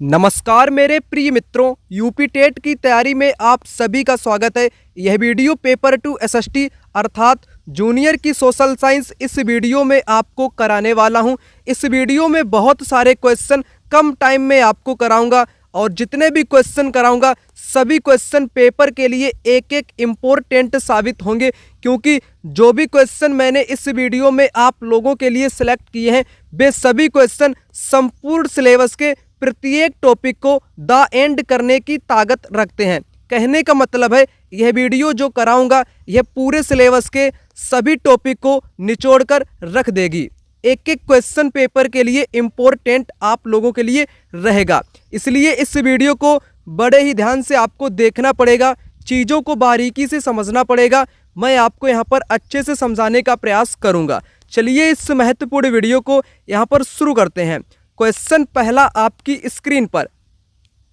नमस्कार मेरे प्रिय मित्रों, यूपी टेट की तैयारी में आप सभी का स्वागत है। यह वीडियो पेपर 2 एसएसटी अर्थात जूनियर की सोशल साइंस इस वीडियो में आपको कराने वाला हूं। इस वीडियो में बहुत सारे क्वेश्चन कम टाइम में आपको कराऊंगा और जितने भी क्वेश्चन कराऊंगा सभी क्वेश्चन पेपर के लिए एक एक इम्पोर्टेंट साबित होंगे, क्योंकि जो भी क्वेश्चन मैंने इस वीडियो में आप लोगों के लिए सिलेक्ट किए हैं वे सभी क्वेश्चन संपूर्ण सिलेबस के प्रत्येक टॉपिक को द एंड करने की ताकत रखते हैं। कहने का मतलब है यह वीडियो जो कराऊंगा यह पूरे सिलेबस के सभी टॉपिक को निचोड़कर रख देगी। एक एक क्वेश्चन पेपर के लिए इम्पोर्टेंट आप लोगों के लिए रहेगा, इसलिए इस वीडियो को बड़े ही ध्यान से आपको देखना पड़ेगा, चीज़ों को बारीकी से समझना पड़ेगा। मैं आपको यहाँ पर अच्छे से समझाने का प्रयास करूँगा। चलिए इस महत्वपूर्ण वीडियो को यहाँ पर शुरू करते हैं। क्वेश्चन पहला आपकी स्क्रीन पर,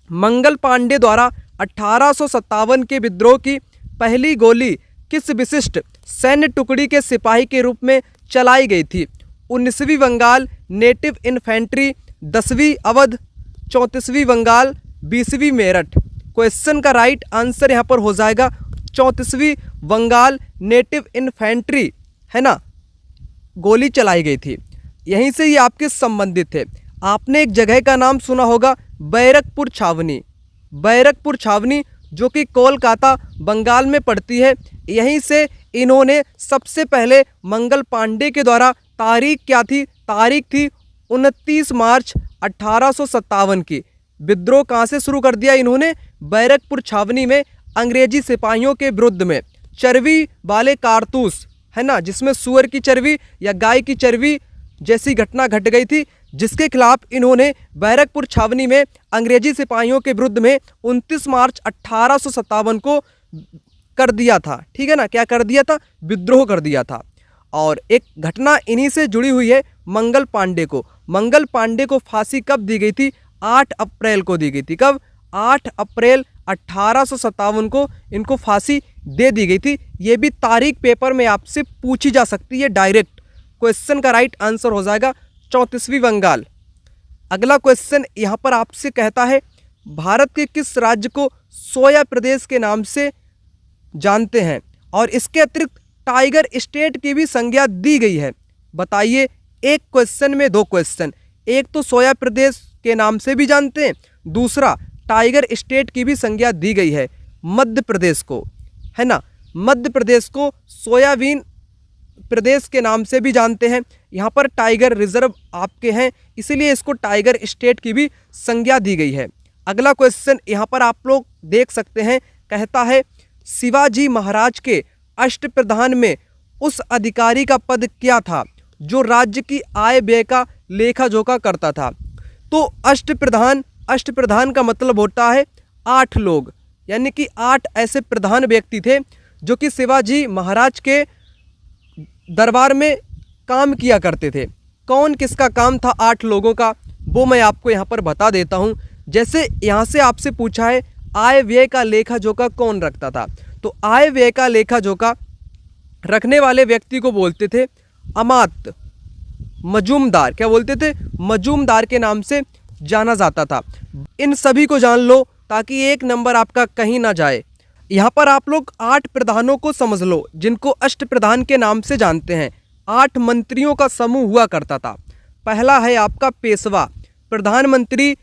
मंगल पांडे द्वारा 1857 के विद्रोह की पहली गोली किस विशिष्ट सैन्य टुकड़ी के सिपाही के रूप में चलाई गई थी? 19वीं बंगाल नेटिव इन्फेंट्री, 10वीं अवध, 34वीं बंगाल, 20वीं मेरठ। क्वेश्चन का राइट आंसर यहाँ पर हो जाएगा 34वीं बंगाल नेटिव इन्फेंट्री, है ना, गोली चलाई गई थी। यहीं से ये आपके संबंधित थे। आपने एक जगह का नाम सुना होगा बैरकपुर छावनी। बैरकपुर छावनी जो कि कोलकाता बंगाल में पड़ती है। यहीं से इन्होंने सबसे पहले मंगल पांडे के द्वारा तारीख क्या थी? तारीख थी 29 मार्च 1857 की। विद्रोह कहाँ से शुरू कर दिया इन्होंने? बैरकपुर छावनी में अंग्रेजी सिपाहियों के विरुद्ध में। चर्बी वाले कारतूस, है ना, जिसमें सुअर की चर्बी या गाय की चर्बी जैसी घटना घट गई थी, जिसके खिलाफ इन्होंने बैरकपुर छावनी में अंग्रेजी सिपाहियों के विरुद्ध में 29 मार्च 1857 को कर दिया था। ठीक है ना, क्या कर दिया था? विद्रोह कर दिया था। और एक घटना इन्हीं से जुड़ी हुई है मंगल पांडे को। मंगल पांडे को फांसी कब दी गई थी? 8 अप्रैल को दी गई थी। कब? 8 अप्रैल 1857 को इनको फांसी दे दी गई थी। ये भी तारीख पेपर में आपसे पूछी जा सकती है डायरेक्ट। क्वेश्चन का राइट आंसर हो जाएगा 34वीं बंगाल। अगला क्वेश्चन यहाँ पर आपसे कहता है, भारत के किस राज्य को सोया प्रदेश के नाम से जानते हैं और इसके अतिरिक्त टाइगर स्टेट की भी संज्ञा दी गई है? बताइए, एक क्वेश्चन में दो क्वेश्चन। एक तो सोया प्रदेश के नाम से भी जानते हैं, दूसरा टाइगर स्टेट की भी संज्ञा दी गई है। मध्य प्रदेश को, है ना, मध्य प्रदेश को सोयाबीन प्रदेश के नाम से भी जानते हैं। यहाँ पर टाइगर रिजर्व आपके हैं, इसीलिए इसको टाइगर स्टेट की भी संज्ञा दी गई है। अगला क्वेश्चन यहाँ पर आप लोग देख सकते हैं, कहता है शिवाजी महाराज के अष्टप्रधान में उस अधिकारी का पद क्या था जो राज्य की आय व्यय का लेखा जोखा करता था? तो अष्टप्रधान का मतलब होता है 8 लोग, यानी कि 8 ऐसे प्रधान व्यक्ति थे जो कि शिवाजी महाराज के दरबार में काम किया करते थे। कौन किसका काम था 8 लोगों का, वो मैं आपको यहाँ पर बता देता हूँ। जैसे यहाँ से आपसे पूछा है आय व्यय का लेखा जोखा कौन रखता था, तो आय व्यय का लेखा जोखा रखने वाले व्यक्ति को बोलते थे अमात्य मजूमदार। क्या बोलते थे? मजूमदार के नाम से जाना जाता था। इन सभी को जान लो ताकि एक नंबर आपका कहीं ना जाए। यहाँ पर आप लोग 8 प्रधानों को समझ लो जिनको अष्टप्रधान के नाम से जानते हैं। 8 मंत्रियों का समूह हुआ करता था। पहला है आपका पेशवा, प्रधानमंत्री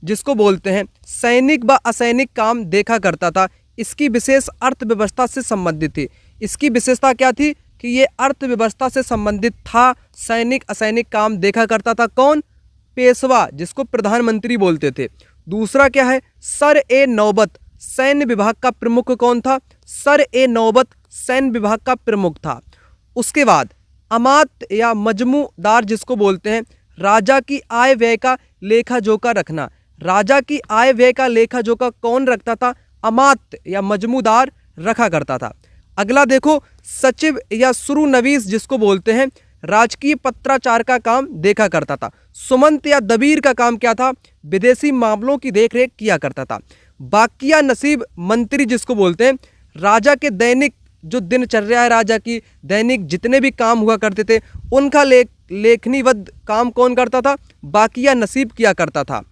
जिसको बोलते हैं, सैनिक व असैनिक काम देखा करता था। इसकी विशेष अर्थव्यवस्था से संबंधित थी। इसकी विशेषता क्या थी कि ये अर्थव्यवस्था से संबंधित था, सैनिक असैनिक काम देखा करता था। कौन? पेशवा, जिसको प्रधानमंत्री बोलते थे। दूसरा क्या है? सर ए नौबत, सैन्य विभाग का प्रमुख कौन था? सर ए नौबत सैन्य विभाग का प्रमुख था। उसके बाद अमात्य या मजमूदार जिसको बोलते हैं, राजा की आय व्यय का लेखा जोखा रखना। राजा की आय व्यय का लेखा जोखा कौन रखता था? अमात्य या मजमूदार रखा करता था। अगला देखो, सचिव या सुरुनवीस जिसको बोलते हैं, राजकीय पत्राचार का काम देखा करता था। सुमंत या दबीर का काम क्या था? विदेशी मामलों की देखरेख किया करता था। बाकिया नसीब मंत्री जिसको बोलते हैं, राजा के दैनिक जो दिनचर्या है, राजा की दैनिक जितने भी काम हुआ करते थे उनका लेखनीबद्ध काम कौन करता था? बाकिया नसीब किया करता था।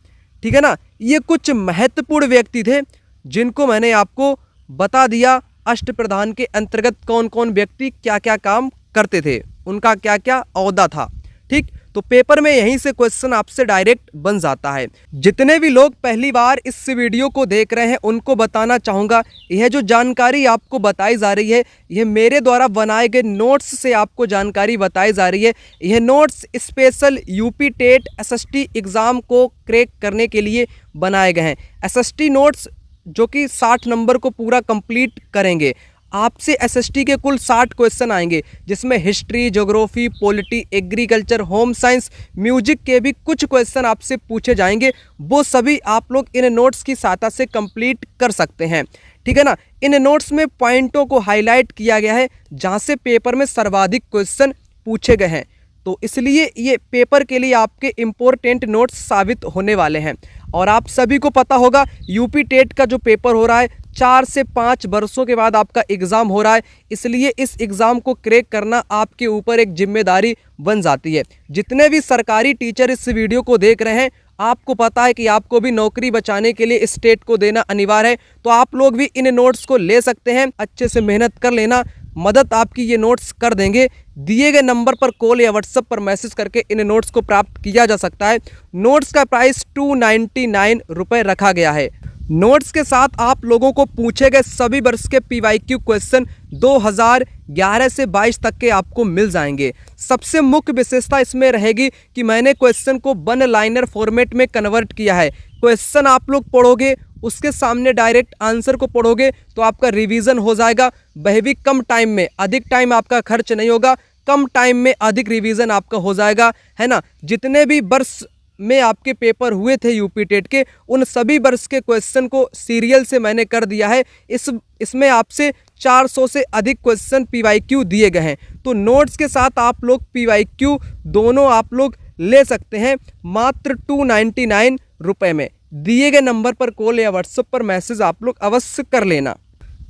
ठीक है ना। ये कुछ महत्वपूर्ण व्यक्ति थे जिनको मैंने आपको बता दिया अष्टप्रधान के अंतर्गत कौन कौन व्यक्ति क्या क्या काम करते थे, उनका क्या क्या ओहदा था। ठीक, तो पेपर में यहीं से क्वेश्चन आपसे डायरेक्ट बन जाता है। जितने भी लोग पहली बार इस वीडियो को देख रहे हैं उनको बताना चाहूँगा, यह जो जानकारी आपको बताई जा रही है यह मेरे द्वारा बनाए गए नोट्स से आपको जानकारी बताई जा रही है। यह notes special UP TET SST exam को क्रैक करने के लिए बनाए गए हैं। एसएसटी नोट्स जो कि 60 नंबर को पूरा कंप्लीट करेंगे। आपसे एसएसटी के कुल 60 क्वेश्चन आएंगे, जिसमें history, geography, polity, agriculture, home science, music के भी कुछ क्वेश्चन आपसे पूछे जाएंगे। वो सभी आप लोग इन नोट्स की सहायता से कंप्लीट कर सकते हैं। ठीक है ना। इन नोट्स में पॉइंटों को हाईलाइट किया गया है जहाँ से पेपर में सर्वाधिक क्वेश्चन पूछे गए हैं, तो इसलिए ये पेपर के लिए आपके इम्पोर्टेंट नोट्स साबित होने वाले हैं। और आप सभी को पता होगा यूपी टेट का जो पेपर हो रहा है 4 से 5 वर्षों के बाद आपका एग्ज़ाम हो रहा है, इसलिए इस एग्ज़ाम को क्रैक करना आपके ऊपर एक जिम्मेदारी बन जाती है। जितने भी सरकारी टीचर इस वीडियो को देख रहे हैं, आपको पता है कि आपको भी नौकरी बचाने के लिए स्टेट को देना अनिवार्य है, तो आप लोग भी इन नोट्स को ले सकते हैं। अच्छे से मेहनत कर लेना, मदद आपकी ये नोट्स कर देंगे। दिए गए नंबर पर कॉल या व्हाट्सएप पर मैसेज करके इन नोट्स को प्राप्त किया जा सकता है। नोट्स का प्राइस 299 रुपये रखा गया है। नोट्स के साथ आप लोगों को पूछे गए सभी वर्ष के पीवाईक्यू क्वेश्चन 2011 से 22 तक के आपको मिल जाएंगे। सबसे मुख्य विशेषता इसमें रहेगी कि मैंने क्वेश्चन को वन लाइनर फॉर्मेट में कन्वर्ट किया है। क्वेश्चन आप लोग पढ़ोगे, उसके सामने डायरेक्ट आंसर को पढ़ोगे तो आपका रिवीजन हो जाएगा। वह भी कम टाइम में, अधिक टाइम आपका खर्च नहीं होगा, कम टाइम में अधिक रिवीजन आपका हो जाएगा, है ना। जितने भी वर्ष में आपके पेपर हुए थे यूपी टेट के, उन सभी वर्ष के क्वेश्चन को सीरियल से मैंने कर दिया है। इसमें आपसे 400 से अधिक क्वेश्चन पीवाईक्यू दिए गए हैं, तो नोट्स के साथ आप लोग पीवाईक्यू दोनों आप लोग ले सकते हैं मात्र 299 रुपये में। दिए गए नंबर पर कॉल या व्हाट्सएप पर मैसेज आप लोग अवश्य कर लेना।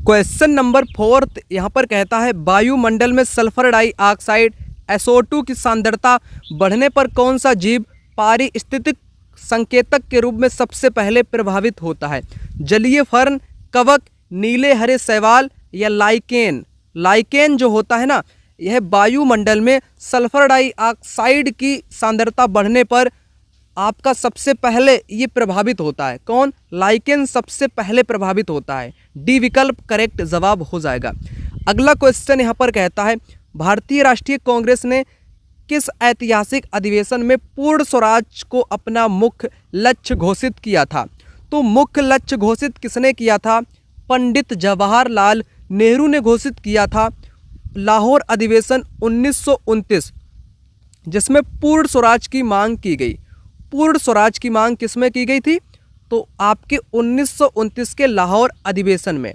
क्वेश्चन नंबर 4 यहाँ पर कहता है, वायुमंडल में सल्फर डाइऑक्साइड SO2 की सांद्रता बढ़ने पर कौन सा जीव पारिस्थितिक संकेतक के रूप में सबसे पहले प्रभावित होता है? जलीय फर्न, कवक, नीले हरे शैवाल या लाइकेन। लाइकेन जो होता है ना, यह वायुमंडल में सल्फर डाइऑक्साइड की सांद्रता बढ़ने पर आपका सबसे पहले ये प्रभावित होता है। कौन? लाइकेन सबसे पहले प्रभावित होता है। डी विकल्प करेक्ट जवाब हो जाएगा। अगला क्वेश्चन यहाँ पर कहता है, भारतीय राष्ट्रीय कांग्रेस ने किस ऐतिहासिक अधिवेशन में पूर्ण स्वराज को अपना मुख्य लक्ष्य घोषित किया था? तो मुख्य लक्ष्य घोषित किसने किया था? पंडित जवाहरलाल नेहरू ने घोषित किया था। लाहौर अधिवेशन 1929, जिसमें पूर्ण स्वराज की मांग की गई। पूर्ण स्वराज की मांग किसमें की गई थी? तो आपके 1929 के लाहौर अधिवेशन में।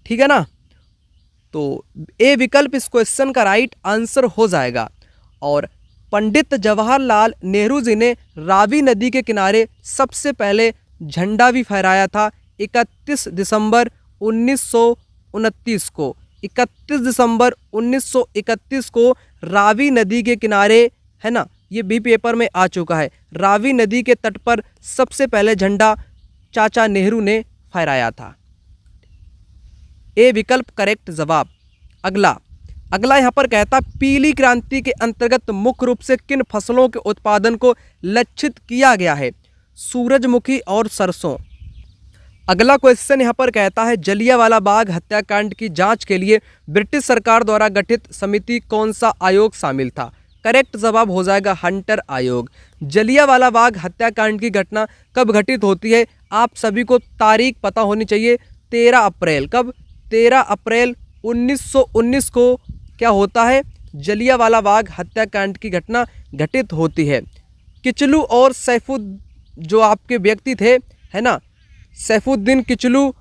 ठीक है ना। तो ए विकल्प इस क्वेश्चन का राइट आंसर हो जाएगा। और पंडित जवाहरलाल नेहरू जी ने रावी नदी के किनारे सबसे पहले झंडा भी फहराया था 31 दिसंबर 1929 को। 31 दिसंबर 1931 को रावी नदी के किनारे, है ना, ये भी पेपर में आ चुका है। रावी नदी के तट पर सबसे पहले झंडा चाचा नेहरू ने फहराया था। ए विकल्प करेक्ट जवाब। अगला यहाँ पर कहता, पीली क्रांति के अंतर्गत मुख्य रूप से किन फसलों के उत्पादन को लक्षित किया गया है? सूरजमुखी और सरसों। अगला क्वेश्चन यहाँ पर कहता है, जलियांवाला बाग हत्याकांड की जांच के लिए ब्रिटिश सरकार द्वारा गठित समिति कौन सा आयोग शामिल था? करेक्ट जवाब हो जाएगा हंटर आयोग। जलियांवाला बाग हत्याकांड की घटना कब घटित होती है? आप सभी को तारीख पता होनी चाहिए। 13 अप्रैल। कब? 13 अप्रैल 1919 को क्या होता है? जलियांवाला बाग हत्याकांड की घटना घटित होती है। किचलू और सैफुद्दीन जो आपके व्यक्ति थे, है ना, सैफुद्दीन किचलू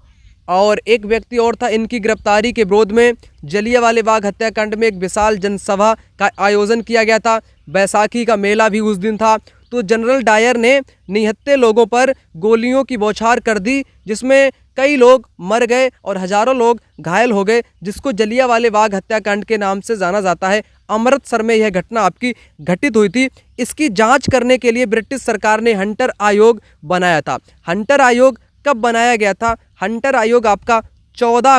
और एक व्यक्ति और था, इनकी गिरफ्तारी के विरोध में जलियांवाला बाग हत्याकांड में एक विशाल जनसभा का आयोजन किया गया था। बैसाखी का मेला भी उस दिन था। तो जनरल डायर ने निहत्थे लोगों पर गोलियों की बौछार कर दी, जिसमें कई लोग मर गए और हजारों लोग घायल हो गए, जिसको जलियांवाला बाग हत्याकांड के नाम से जाना जाता है। अमृतसर में यह घटना आपकी घटित हुई थी। इसकी जांच करने के लिए ब्रिटिश सरकार ने हंटर आयोग बनाया था। हंटर आयोग कब बनाया गया था? हंटर आयोग आपका 14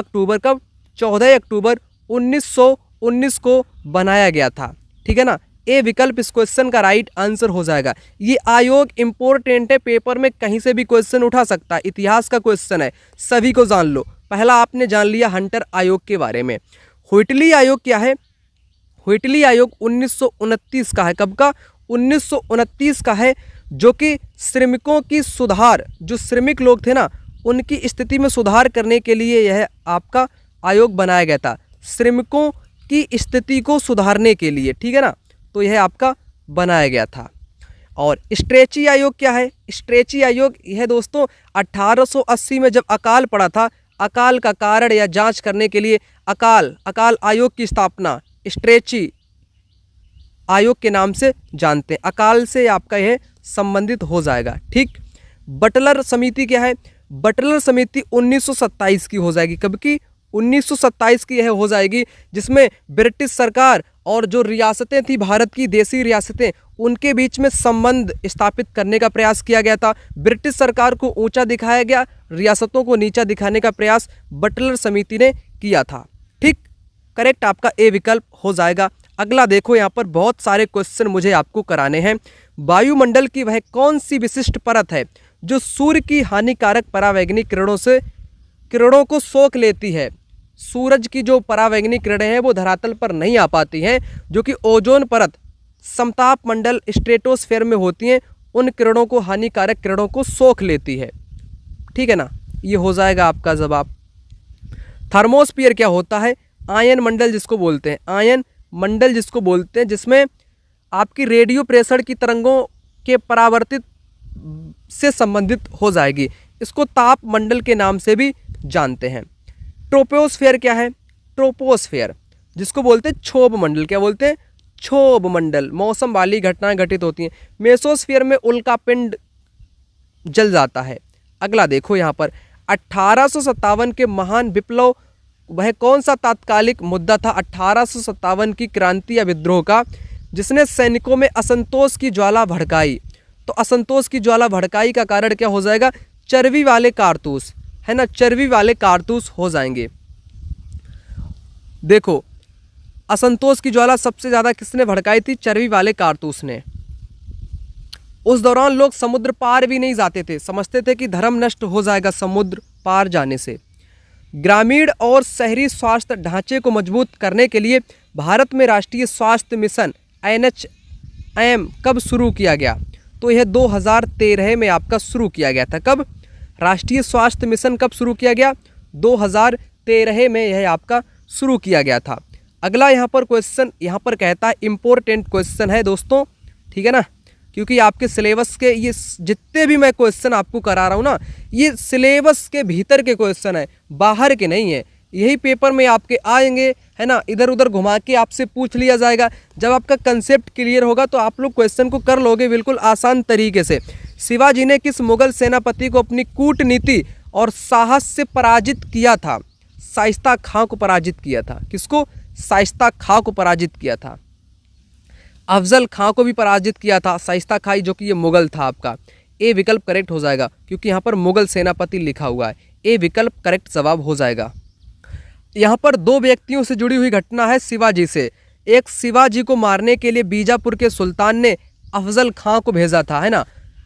अक्टूबर 1919 को बनाया गया था। ठीक है ना, ए विकल्प इस क्वेश्चन का राइट आंसर हो जाएगा। ये आयोग इंपॉर्टेंट है, पेपर में कहीं से भी क्वेश्चन उठा सकता है, इतिहास का क्वेश्चन है, सभी को जान लो। पहला आपने जान लिया हंटर आयोग के बारे में। व्हिटली आयोग क्या है? व्हिटली आयोग 1929 का है। कब का? 1929 का है, जो कि श्रमिकों की सुधार, जो श्रमिक लोग थे ना, उनकी स्थिति में सुधार करने के लिए यह आपका आयोग बनाया गया था, श्रमिकों की स्थिति को सुधारने के लिए। ठीक है ना, तो यह आपका बनाया गया था। और स्ट्रेची आयोग क्या है? स्ट्रेची आयोग यह दोस्तों 1880 में जब अकाल पड़ा था, अकाल का कारण या जांच करने के लिए अकाल आयोग की स्थापना स्ट्रेची आयोग के नाम से जानते हैं। अकाल से आपका यह संबंधित हो जाएगा। ठीक। बटलर समिति क्या है? बटलर समिति 1927 की हो जाएगी। कब की? 1927 की यह हो जाएगी, जिसमें ब्रिटिश सरकार और जो रियासतें थी भारत की, देसी रियासतें, उनके बीच में संबंध स्थापित करने का प्रयास किया गया था। ब्रिटिश सरकार को ऊंचा दिखाया गया, रियासतों को नीचा दिखाने का प्रयास बटलर समिति ने किया था। ठीक, करेक्ट आपका ए विकल्प हो जाएगा। अगला देखो, यहाँ पर बहुत सारे क्वेश्चन मुझे आपको कराने हैं। वायुमंडल की वह कौन सी विशिष्ट परत है जो सूर्य की हानिकारक परावैंगनिक किरणों को सोख लेती है? सूरज की जो परावैंगनिक किरणें हैं वो धरातल पर नहीं आ पाती हैं, जो कि ओजोन परत, समताप मंडल, स्ट्रेटोस्फेयर में होती हैं, उन किरणों को, हानिकारक किरणों को सोख लेती है। ठीक है ना, ये हो जाएगा आपका जवाब। थर्मोस्फीयर क्या होता है? आयन मंडल जिसको बोलते हैं, आयन मंडल जिसको बोलते हैं, जिसमें आपकी रेडियो प्रेशर की तरंगों के परावर्तित से संबंधित हो जाएगी। इसको ताप मंडल के नाम से भी जानते हैं। ट्रोपोस्फेयर क्या है? ट्रोपोस्फेयर जिसको बोलते हैं क्षोभ मंडल। क्या बोलते हैं? क्षोभ मंडल। मौसम वाली घटनाएं घटित होती हैं। मेसोस्फीयर में उल्कापिंड जल जाता है। अगला देखो, यहाँ पर 1857 के महान विप्लव, वह कौन सा तात्कालिक मुद्दा था 1857 की क्रांति या विद्रोह का, जिसने सैनिकों में असंतोष की ज्वाला भड़काई? तो असंतोष की ज्वाला भड़काई का कारण क्या हो जाएगा? चर्बी वाले कारतूस, है ना, चर्बी वाले कारतूस हो जाएंगे। देखो, असंतोष की ज्वाला सबसे ज़्यादा किसने भड़काई थी? चर्बी वाले कारतूस ने। उस दौरान लोग समुद्र पार भी नहीं जाते थे, समझते थे कि धर्म नष्ट हो जाएगा समुद्र पार जाने से। ग्रामीण और शहरी स्वास्थ्य ढांचे को मजबूत करने के लिए भारत में राष्ट्रीय स्वास्थ्य मिशन NHM कब शुरू किया गया? तो यह 2013 में आपका शुरू किया गया था। कब? राष्ट्रीय स्वास्थ्य मिशन कब शुरू किया गया? 2013 में यह आपका शुरू किया गया था। अगला यहाँ पर क्वेश्चन, यहाँ पर कहता है, इम्पोर्टेंट क्वेश्चन है दोस्तों, ठीक है ना, क्योंकि आपके सिलेबस के ये जितने भी मैं क्वेश्चन आपको करा रहा हूँ ना, ये सिलेबस के भीतर के क्वेश्चन है, बाहर के नहीं है। यही पेपर में आपके आएंगे, है ना, इधर उधर घुमा के आपसे पूछ लिया जाएगा। जब आपका कंसेप्ट क्लियर होगा तो आप लोग क्वेश्चन को कर लोगे बिल्कुल आसान तरीके से। शिवाजी ने किस मुगल सेनापति को अपनी कूटनीति और साहस से पराजित किया था? शाइस्ता खां को पराजित किया था। किसको? शाइस्ता खां को पराजित किया था। अफजल खां को भी पराजित किया था। शाइस्ता खां जो कि ये मुगल था आपका। ए विकल्प करेक्ट हो जाएगा, क्योंकि यहाँ पर मुगल सेनापति लिखा हुआ है। ए विकल्प करेक्ट जवाब हो जाएगा। यहाँ पर दो व्यक्तियों से जुड़ी हुई घटना है शिवाजी से। एक, शिवाजी को मारने के लिए बीजापुर के सुल्तान ने अफजल खां को भेजा था, है ना,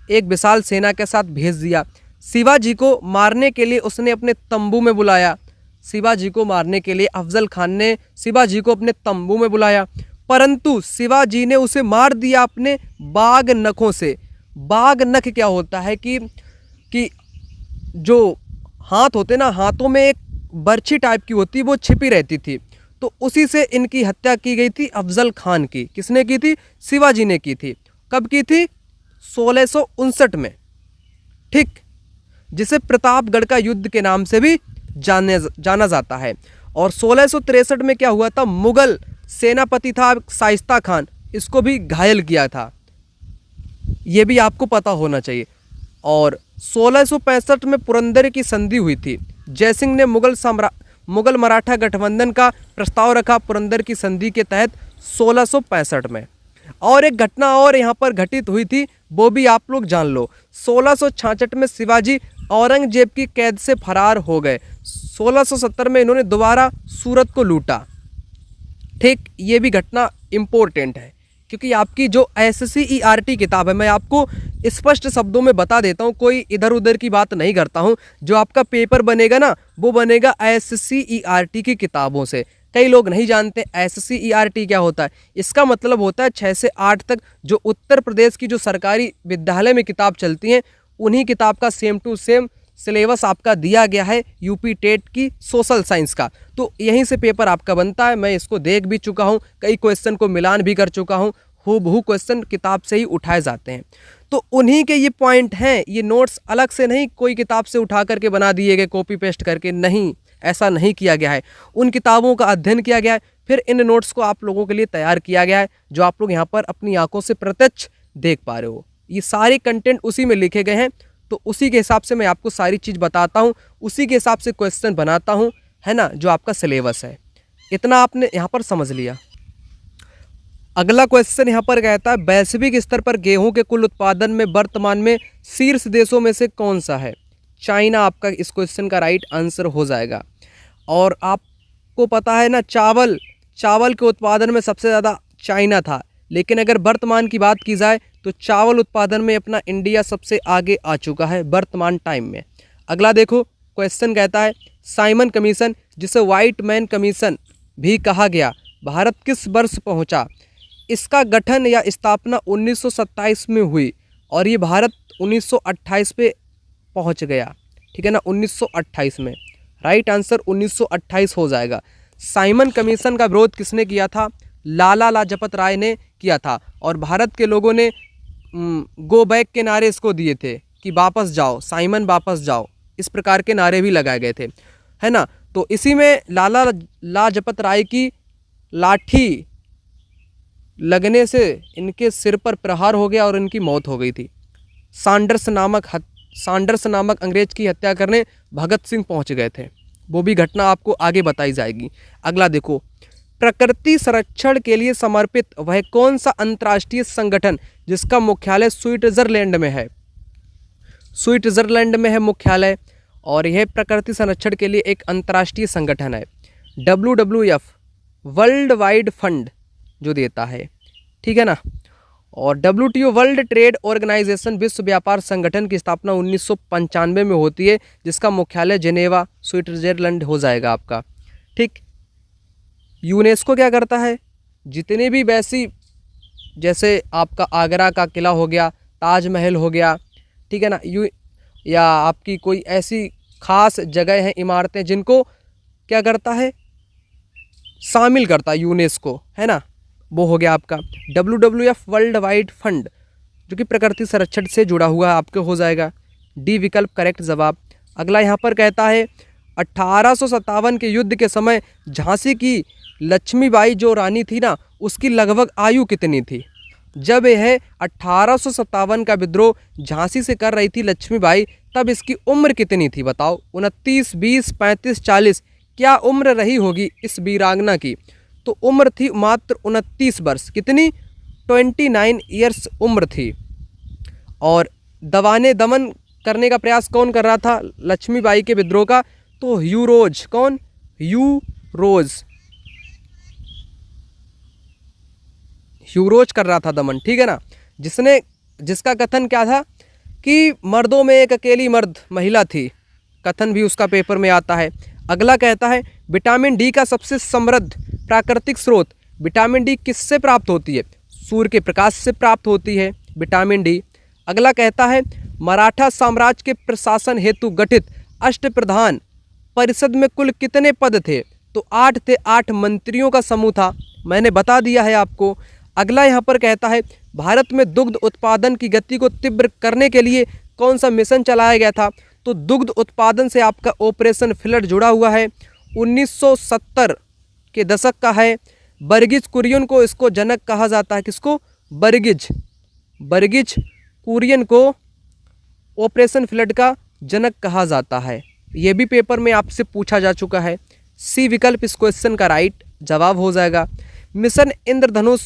एक विशाल सेना के साथ भेज दिया। शिवाजी को मारने के लिए उसने अपने तंबू में बुलाया। शिवाजी को मारने के लिए अफजल खान ने शिवाजी को अपने तंबू में बुलाया, परंतु शिवाजी ने उसे मार दिया अपने बाघ नखों से। बाघ नख क्या होता है कि जो हाथ होते ना, हाथों में एक बर्छी टाइप की होती, वो छिपी रहती थी, तो उसी से इनकी हत्या की गई थी अफजल खान की। किसने की थी? शिवाजी ने की थी। कब की थी? 1659 में। ठीक, जिसे प्रतापगढ़ का युद्ध के नाम से भी जाना जाता है। और 1663 में क्या हुआ था? मुगल सेनापति था शाइस्ता खान, इसको भी घायल किया था, ये भी आपको पता होना चाहिए। और 1665 में पुरंदर की संधि हुई थी। जयसिंह ने मुगल मराठा गठबंधन का प्रस्ताव रखा। पुरंदर की संधि के तहत 1665 में। और एक घटना और यहाँ पर घटित हुई थी, वो भी आप लोग जान लो। 1666 में शिवाजी औरंगजेब की कैद से फरार हो गए। 1670 में इन्होंने दोबारा सूरत को लूटा। ठीक, ये भी घटना इम्पोर्टेंट है, क्योंकि आपकी जो SCERT किताब है, मैं आपको स्पष्ट शब्दों में बता देता हूँ, कोई इधर उधर की बात नहीं करता हूँ। जो आपका पेपर बनेगा ना, वो बनेगा SCERT की किताबों से। कई लोग नहीं जानते SCERT क्या होता है। इसका मतलब होता है 6 से 8 तक जो उत्तर प्रदेश की जो सरकारी विद्यालय में किताब चलती हैं, उन्हीं किताब का सेम टू सेम सिलेबस आपका दिया गया है यूपी टेट की सोशल साइंस का। तो यहीं से पेपर आपका बनता है। मैं इसको देख भी चुका हूँ, कई क्वेश्चन को मिलान भी कर चुका हूँ। हूबहू क्वेश्चन किताब से ही उठाए जाते हैं। तो उन्हीं के ये पॉइंट हैं, ये नोट्स अलग से नहीं कोई किताब से उठा करके बना दिए गए कॉपी पेस्ट करके, नहीं, ऐसा नहीं किया गया है। उन किताबों का अध्ययन किया गया है, फिर इन नोट्स को आप लोगों के लिए तैयार किया गया है, जो आप लोग यहाँ पर अपनी आंखों से प्रत्यक्ष देख पा रहे हो। ये सारे कंटेंट उसी में लिखे गए हैं। तो उसी के हिसाब से मैं आपको सारी चीज़ बताता हूँ, उसी के हिसाब से क्वेश्चन बनाता हूँ, है ना, जो आपका सिलेबस है। इतना आपने यहाँ पर समझ लिया। अगला क्वेश्चन यहाँ पर कहता है, वैश्विक स्तर पर गेहूं के कुल उत्पादन में वर्तमान में शीर्ष देशों में से कौन सा है? चाइना आपका इस क्वेश्चन का राइट आंसर हो जाएगा। और आपको पता है ना, चावल के उत्पादन में सबसे ज़्यादा चाइना था, लेकिन अगर वर्तमान की बात की जाए तो चावल उत्पादन में अपना इंडिया सबसे आगे आ चुका है वर्तमान टाइम में। अगला देखो, क्वेश्चन कहता है, साइमन कमीशन, जिसे व्हाइट मैन कमीशन भी कहा गया, भारत किस वर्ष पहुंचा? इसका गठन या स्थापना 1927 में हुई और ये भारत 1928 पे पहुंच गया। ठीक है ना, 1928 में। राइट आंसर 1928 हो जाएगा। साइमन कमीशन का विरोध किसने किया था? लाला लाजपत राय ने किया था। और भारत के लोगों ने गो बैक के नारे इसको दिए थे कि वापस जाओ, साइमन वापस जाओ, इस प्रकार के नारे भी लगाए गए थे, है ना। तो इसी में लाला लाजपत राय की लाठी लगने से इनके सिर पर प्रहार हो गया और इनकी मौत हो गई थी। सांडर्स नामक अंग्रेज की हत्या करने भगत सिंह पहुंच गए थे। वो भी घटना आपको आगे बताई जाएगी। अगला देखो, प्रकृति संरक्षण के लिए समर्पित वह कौन सा अंतर्राष्ट्रीय संगठन जिसका मुख्यालय स्विट्जरलैंड में है? स्विट्जरलैंड में है मुख्यालय, और यह प्रकृति संरक्षण के लिए एक अंतर्राष्ट्रीय संगठन है। WWF वर्ल्ड वाइड फंड जो देता है, ठीक है ना। और WTO वर्ल्ड ट्रेड ऑर्गेनाइजेशन विश्व व्यापार संगठन की स्थापना 1995 में होती है, जिसका मुख्यालय जेनेवा स्विट्जरलैंड हो जाएगा आपका। ठीक। यूनेस्को क्या करता है? जितने भी वैसी, जैसे आपका आगरा का किला हो गया, ताजमहल हो गया, ठीक है ना, या आपकी कोई ऐसी खास जगह हैं, इमारतें, जिनको क्या करता है, शामिल करता है यूनेस्को, है ना, वो हो गया आपका WWF वर्ल्ड वाइड फंड, जो कि प्रकृति संरक्षण से जुड़ा हुआ है, आपके हो जाएगा डी विकल्प करेक्ट जवाब। अगला यहाँ पर कहता है, 1857 के युद्ध के समय झांसी की लक्ष्मीबाई जो रानी थी ना, उसकी लगभग आयु कितनी थी? जब यह 1857 का विद्रोह झांसी से कर रही थी लक्ष्मीबाई, तब इसकी उम्र कितनी थी? बताओ, 29, 20, 35, 40, क्या उम्र रही होगी इस वीरांगना की? तो उम्र थी मात्र 29 वर्ष। कितनी? 29 ईयर्स उम्र थी। और दमन करने का प्रयास कौन कर रहा था लक्ष्मीबाई के विद्रोह का? तो ह्यू रोज। कौन? ह्यू रोज कर रहा था दमन, ठीक है ना, जिसका कथन क्या था कि मर्दों में एक अकेली मर्द महिला थी, कथन भी उसका पेपर में आता है। अगला कहता है, विटामिन डी का सबसे समृद्ध प्राकृतिक स्रोत। विटामिन डी किससे प्राप्त होती है? सूर्य के प्रकाश से प्राप्त होती है विटामिन डी। अगला कहता है, मराठा साम्राज्य के प्रशासन हेतु गठित अष्टप्रधान परिषद में कुल कितने पद थे? तो 8 थे, 8 मंत्रियों का समूह था, मैंने बता दिया है आपको। अगला यहाँ पर कहता है, भारत में दुग्ध उत्पादन की गति को तीव्र करने के लिए कौन सा मिशन चलाया गया था? तो दुग्ध उत्पादन से आपका ऑपरेशन फ्लड जुड़ा हुआ है, 1970 के दशक का है। बर्गिज कुरियन को इसको जनक कहा जाता है। किसको? बर्गिज कुरियन को ऑपरेशन फ्लड का जनक कहा जाता है। यह भी पेपर में आपसे पूछा जा चुका है। सी विकल्प इस क्वेश्चन का राइट जवाब हो जाएगा। मिशन इंद्रधनुष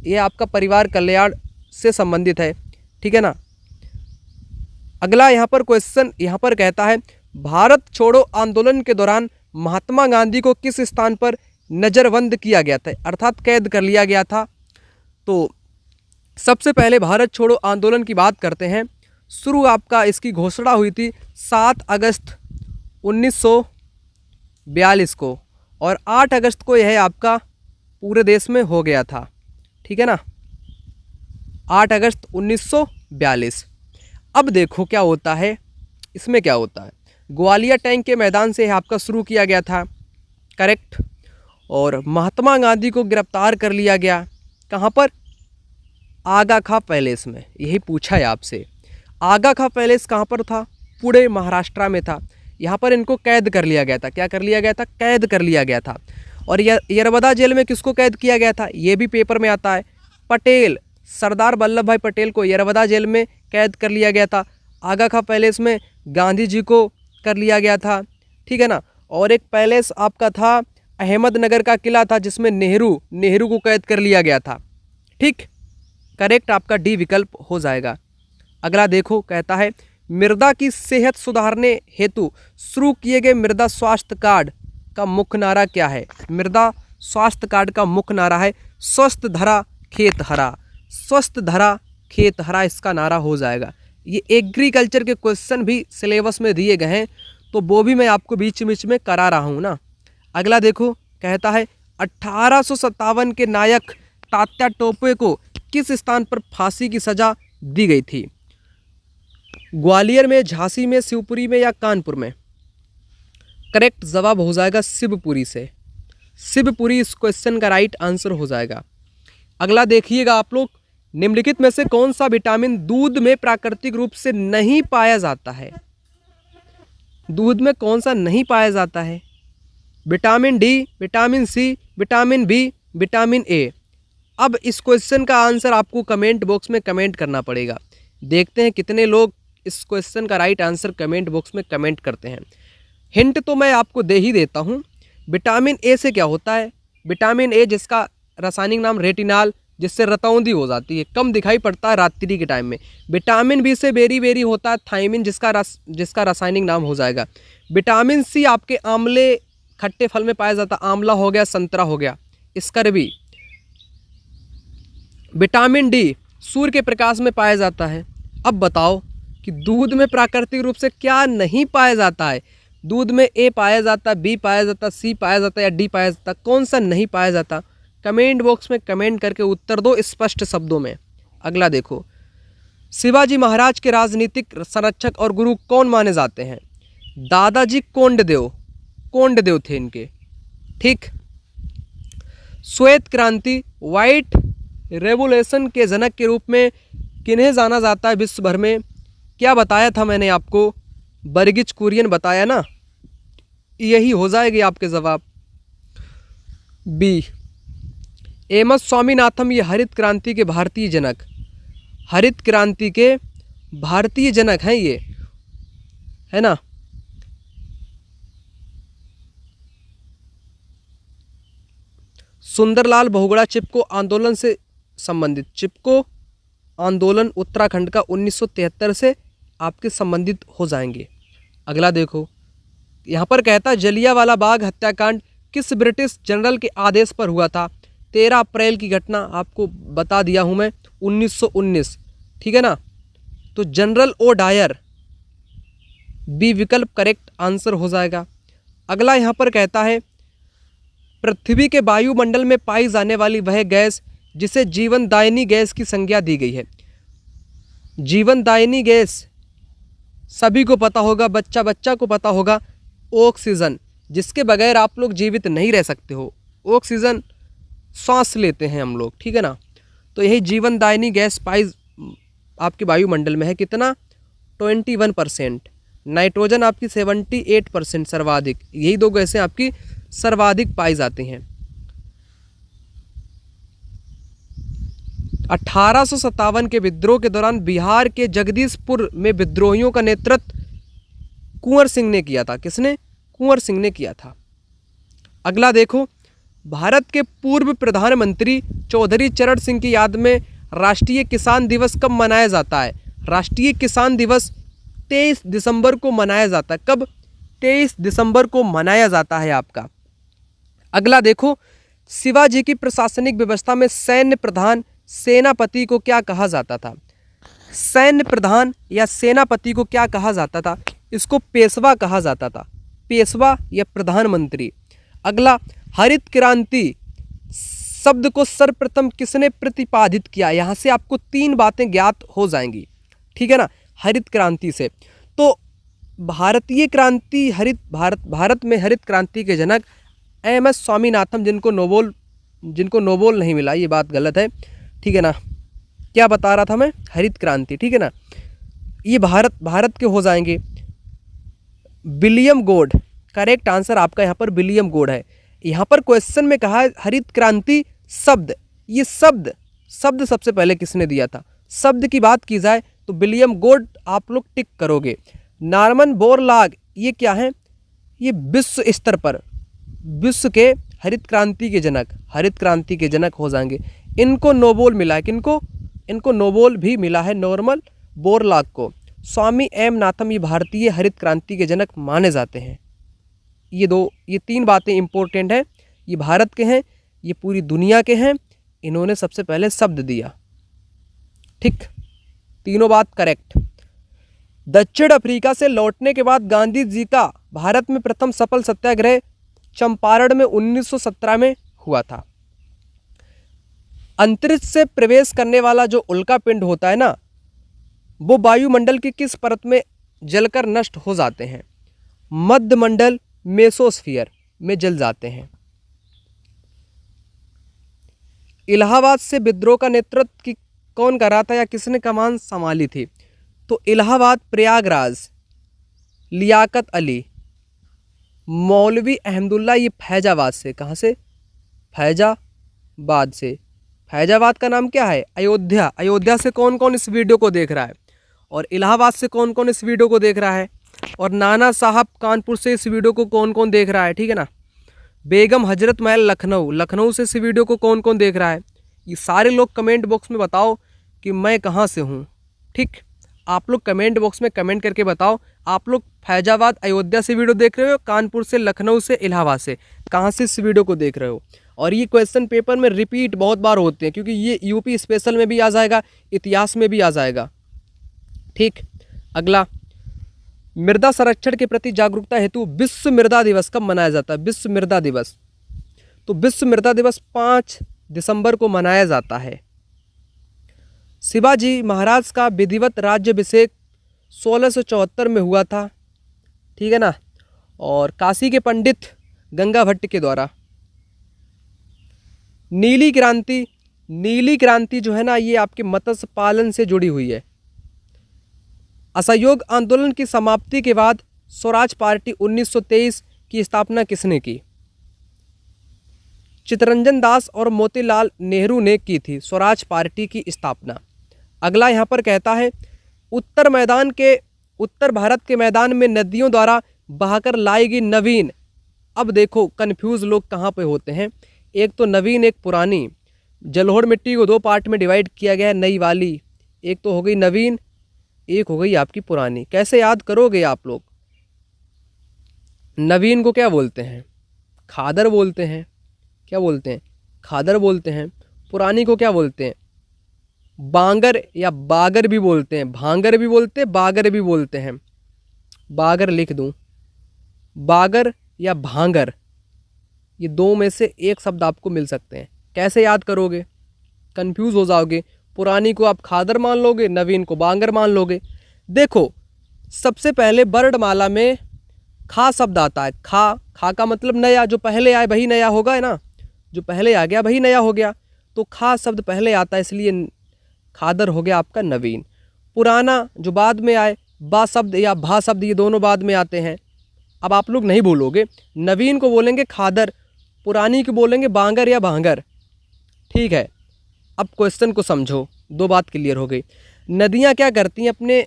ये आपका परिवार कल्याण से संबंधित है, ठीक है ना। अगला यहाँ पर क्वेश्चन यहाँ पर कहता है भारत छोड़ो आंदोलन के दौरान महात्मा गांधी को किस स्थान पर नज़रबंद किया गया था, अर्थात कैद कर लिया गया था। तो सबसे पहले भारत छोड़ो आंदोलन की बात करते हैं। शुरू आपका इसकी घोषणा हुई थी 7 अगस्त 1942 को और 8 अगस्त को यह आपका पूरे देश में हो गया था, ठीक है ना, 8 अगस्त 1942। अब देखो क्या होता है, इसमें क्या होता है, ग्वालियर टैंक के मैदान से आपका शुरू किया गया था, करेक्ट। और महात्मा गांधी को गिरफ्तार कर लिया गया, कहाँ पर, आगा खा पैलेस में। यही पूछा है आपसे, आगा खा पैलेस कहाँ पर था, पुणे महाराष्ट्र में था। यहाँ पर इनको कैद कर लिया गया था, क्या कर लिया गया था, कैद कर लिया गया था। और यरवदा जेल में किसको कैद किया गया था, ये भी पेपर में आता है, पटेल, सरदार वल्लभ भाई पटेल को यरवदा जेल में कैद कर लिया गया था। आगा खा पैलेस में गांधी जी को कर लिया गया था, ठीक है ना। और एक पैलेस आपका था अहमदनगर का किला था जिसमें नेहरू को कैद कर लिया गया था, ठीक, करेक्ट आपका डी विकल्प हो जाएगा। अगला देखो कहता है मृदा की सेहत सुधारने हेतु शुरू किए गए मृदा स्वास्थ्य कार्ड का मुख्य नारा क्या है। मृदा स्वास्थ्य कार्ड का मुख्य नारा है स्वस्थ धरा खेत हरा, स्वस्थ धरा खेत हरा इसका नारा हो जाएगा। ये एग्रीकल्चर के क्वेश्चन भी सिलेबस में दिए गए हैं तो वो भी मैं आपको बीच बीच में करा रहा हूँ ना। अगला देखो कहता है 1857 के नायक तात्या टोपे को किस स्थान पर फांसी की सजा दी गई थी, ग्वालियर में, झांसी में, शिवपुरी में या कानपुर में। करेक्ट जवाब हो जाएगा शिवपुरी से, शिवपुरी इस क्वेश्चन का राइट आंसर हो जाएगा। अगला देखिएगा आप लोग, निम्नलिखित में से कौन सा विटामिन दूध में प्राकृतिक रूप से नहीं पाया जाता है, दूध में कौन सा नहीं पाया जाता है, vitamin D, vitamin C, vitamin B, vitamin A. अब इस क्वेश्चन का आंसर आपको कमेंट बॉक्स में कमेंट करना पड़ेगा। देखते हैं कितने लोग इस क्वेश्चन का राइट आंसर कमेंट बॉक्स में कमेंट करते हैं। हिंट तो मैं आपको दे ही देता हूँ। विटामिन ए से क्या होता है, विटामिन ए जिसका रासायनिक नाम रेटिनॉल, जिससे रतौंधी हो जाती है, कम दिखाई पड़ता है रात्रि के टाइम में। विटामिन बी से बेरी होता है थायमिन, जिसका रासायनिक नाम हो जाएगा। विटामिन सी आपके आंवले खट्टे फल में पाया जाता है, आंवला हो गया, संतरा हो गया, स्कर्वी। विटामिन डी सूर्य के प्रकाश में पाया जाता है। अब बताओ कि दूध में प्राकृतिक रूप से क्या नहीं पाया जाता है, दूध में ए पाया जाता, बी पाया जाता, सी पाया जाता या डी पाया जाता, कौन सा नहीं पाया जाता। कमेंट बॉक्स में कमेंट करके उत्तर दो स्पष्ट शब्दों में। अगला देखो, शिवाजी महाराज के राजनीतिक संरक्षक और गुरु कौन माने जाते हैं, दादाजी कोंडदेव थे इनके, ठीक। श्वेत क्रांति, व्हाइट रेवोल्यूशन के जनक के रूप में किन्हें जाना जाता है विश्व भर में, क्या बताया था मैंने आपको, बर्गिच कुरियन बताया ना, यही हो जाएगी आपके जवाब। बी एमएस स्वामीनाथन, ये हरित क्रांति के भारतीय जनक, हरित क्रांति के भारतीय जनक हैं ये, है ना। सुंदरलाल बहुगुणा चिपको आंदोलन से संबंधित, चिपको आंदोलन उत्तराखंड का 1973 से आपके संबंधित हो जाएंगे। अगला देखो, यहाँ पर कहता है जलियांवाला बाग हत्याकांड किस ब्रिटिश जनरल के आदेश पर हुआ था। 13 अप्रैल की घटना आपको बता दिया हूँ मैं, 1919, ठीक है ना। तो जनरल ओ डायर, बी विकल्प करेक्ट आंसर हो जाएगा। अगला यहाँ पर कहता है पृथ्वी के वायुमंडल में पाई जाने वाली वह गैस जिसे जीवनदायिनी गैस की संज्ञा दी गई है। जीवनदायिनी गैस सभी को पता होगा, बच्चा को पता होगा, ऑक्सीजन, जिसके बगैर आप लोग जीवित नहीं रह सकते हो। ऑक्सीजन सांस लेते हैं हम लोग, ठीक है ना। तो यही जीवनदायिनी गैस पाई आपके वायुमंडल में है, कितना, 21%। नाइट्रोजन आपकी 78% सर्वाधिक, यही दो गैसें आपकी सर्वाधिक पाई जाती हैं। 1857 के विद्रोह के दौरान बिहार के जगदीशपुर में विद्रोहियों का नेतृत्व कुंवर सिंह ने किया था। किसने, कुंवर सिंह ने किया था। अगला देखो, भारत के पूर्व प्रधानमंत्री चौधरी चरण सिंह की याद में राष्ट्रीय किसान दिवस कब मनाया जाता है? राष्ट्रीय किसान दिवस 23 दिसंबर को मनाया जाता है। कब? 23 दिसंबर को मनाया जाता है आपका। अगला देखो, शिवाजी की प्रशासनिक व्यवस्था में सैन्य प्रधान सेनापति को क्या कहा जाता था? सैन्य प्रधान या सेनापति को क्या कहा जाता था? इसको पेशवा कहा जाता था, पेशवा या प्रधानमंत्री। अगला, हरित क्रांति शब्द को सर्वप्रथम किसने प्रतिपादित किया? यहाँ से आपको 3 बातें ज्ञात हो जाएंगी, ठीक है ना, हरित क्रांति से। तो भारतीय क्रांति भारत में हरित क्रांति के जनक एम.एस. स्वामीनाथन, जिनको नोबेल नहीं मिला, ये बात गलत है, ठीक है ना। क्या बता रहा था मैं? हरित क्रांति, ठीक है ना। ये भारत के हो जाएंगे। विलियम गोड, करेक्ट आंसर आपका यहाँ पर विलियम गोड है। यहाँ पर क्वेश्चन में कहा है हरित क्रांति शब्द, ये शब्द सबसे पहले किसने दिया था? शब्द की बात की जाए तो विलियम गोड आप लोग टिक करोगे। नॉर्मन बोरलॉग, ये क्या है? ये विश्व स्तर पर विश्व के हरित क्रांति के जनक हो जाएंगे। इनको नोबेल मिला है, किनको? इनको नोबेल भी मिला है, नॉर्मन बोरलॉग को। स्वामी एम नाथन ये भारतीय हरित क्रांति के जनक माने जाते हैं। ये 3 बातें इंपॉर्टेंट हैं। ये भारत के हैं, ये पूरी दुनिया के हैं। इन्होंने सबसे पहले शब्द दिया, ठीक, तीनों बात करेक्ट। दक्षिण अफ्रीका से लौटने के बाद गांधी जी का भारत में प्रथम सफल सत्याग्रह चंपारण में 1917 में हुआ था। अंतरिक्ष से प्रवेश करने वाला जो उल्का पिंड होता है ना, वो वायुमंडल की किस परत में जलकर नष्ट हो जाते हैं? मध्य मंडल, मेसोस्फीयर में जल जाते हैं। इलाहाबाद से विद्रोह का नेतृत्व कौन कर रहा था या किसने कमान संभाली थी? तो इलाहाबाद, प्रयागराज, लियाकत अली, मौलवी अहमदुल्ला, ये फैजाबाद से। कहाँ से? फैजाबाद से। फैजाबाद का नाम क्या है? अयोध्या। अयोध्या से कौन कौन इस वीडियो को देख रहा है? और इलाहाबाद से कौन कौन इस वीडियो को देख रहा है? और नाना साहब कानपुर से इस वीडियो को कौन कौन देख रहा है, ठीक है ना। बेगम हजरत महल लखनऊ से इस वीडियो को कौन कौन देख रहा है? ये सारे लोग कमेंट बॉक्स में बताओ कि मैं कहाँ से हूँ, ठीक। आप लोग कमेंट बॉक्स में कमेंट करके बताओ आप लोग फैजाबाद, अयोध्या से वीडियो देख रहे हो, कानपुर से, लखनऊ से, इलाहाबाद से, कहाँ से इस वीडियो को देख रहे हो। और ये क्वेश्चन पेपर में रिपीट बहुत बार होते हैं, क्योंकि ये यूपी स्पेशल में भी आ जाएगा, इतिहास में भी आ जाएगा, ठीक। अगला, मृदा संरक्षण के प्रति जागरूकता हेतु विश्व मृदा दिवस कब मनाया जाता है? विश्व मृदा दिवस, तो विश्व मृदा दिवस 5 दिसंबर को मनाया जाता है। शिवाजी महाराज का विधिवत राज्याभिषेक 1674 में हुआ था, ठीक है ना, और काशी के पंडित गंगा भट्ट के द्वारा। नीली क्रांति जो है ना, ये आपके मत्स्य पालन से जुड़ी हुई है। असहयोग आंदोलन की समाप्ति के बाद स्वराज पार्टी 1923 की स्थापना किसने की? चित्तरंजन दास और मोतीलाल नेहरू ने की थी स्वराज पार्टी की स्थापना। अगला यहाँ पर कहता है उत्तर भारत के मैदान में नदियों द्वारा बहाकर लाई गई नवीन। अब देखो कन्फ्यूज लोग कहाँ पे होते हैं, एक तो नवीन एक पुरानी। जलोढ़ मिट्टी को 2 पार्ट में डिवाइड किया गया है, नई वाली, एक तो हो गई नवीन, एक हो गई आपकी पुरानी। कैसे याद करोगे आप लोग? नवीन को क्या बोलते हैं? खादर बोलते हैं। क्या बोलते हैं? खादर बोलते हैं। पुरानी को क्या बोलते हैं? बांगर या बागर भी बोलते हैं, भांगर भी बोलते हैं, बागर भी बोलते हैं। बागर लिख दूं, बागर या भांगर, ये 2 में से एक शब्द आपको मिल सकते हैं। कैसे याद करोगे? कंफ्यूज हो जाओगे। पुरानी को आप खादर मान लोगे, नवीन को बांगर मान लोगे। देखो सबसे पहले वर्णमाला में खा शब्द आता है। खा का मतलब नया, जो पहले आए वही नया होगा, है ना, जो पहले आ गया वही नया हो गया। तो खा शब्द पहले आता है, इसलिए खादर हो गया आपका नवीन। पुराना जो बाद में आए, बा शब्द या भा शब्द, ये दोनों बाद में आते हैं। अब आप लोग नहीं बोलोगे, नवीन को बोलेंगे खादर, पुरानी को बोलेंगे बांगर या भांगर, ठीक है। अब क्वेश्चन को समझो, 2 बात क्लियर हो गई। नदियाँ क्या करती हैं? अपने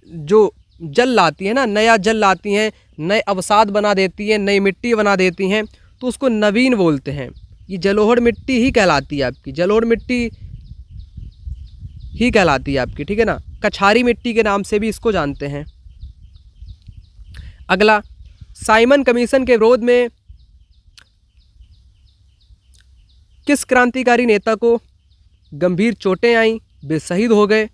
जो जल लाती हैं ना, नया जल लाती हैं, नए अवसाद बना देती हैं, नई मिट्टी बना देती हैं, तो उसको नवीन बोलते हैं। ये जलोढ़ मिट्टी ही कहलाती है आपकी, जलोढ़ मिट्टी ही कहलाती है आपकी, ठीक है ना। कछारी मिट्टी के नाम से भी इसको जानते हैं। अगला, साइमन कमीशन के विरोध में किस क्रांतिकारी नेता को गंभीर चोटें आईं, वे शहीद हो गए?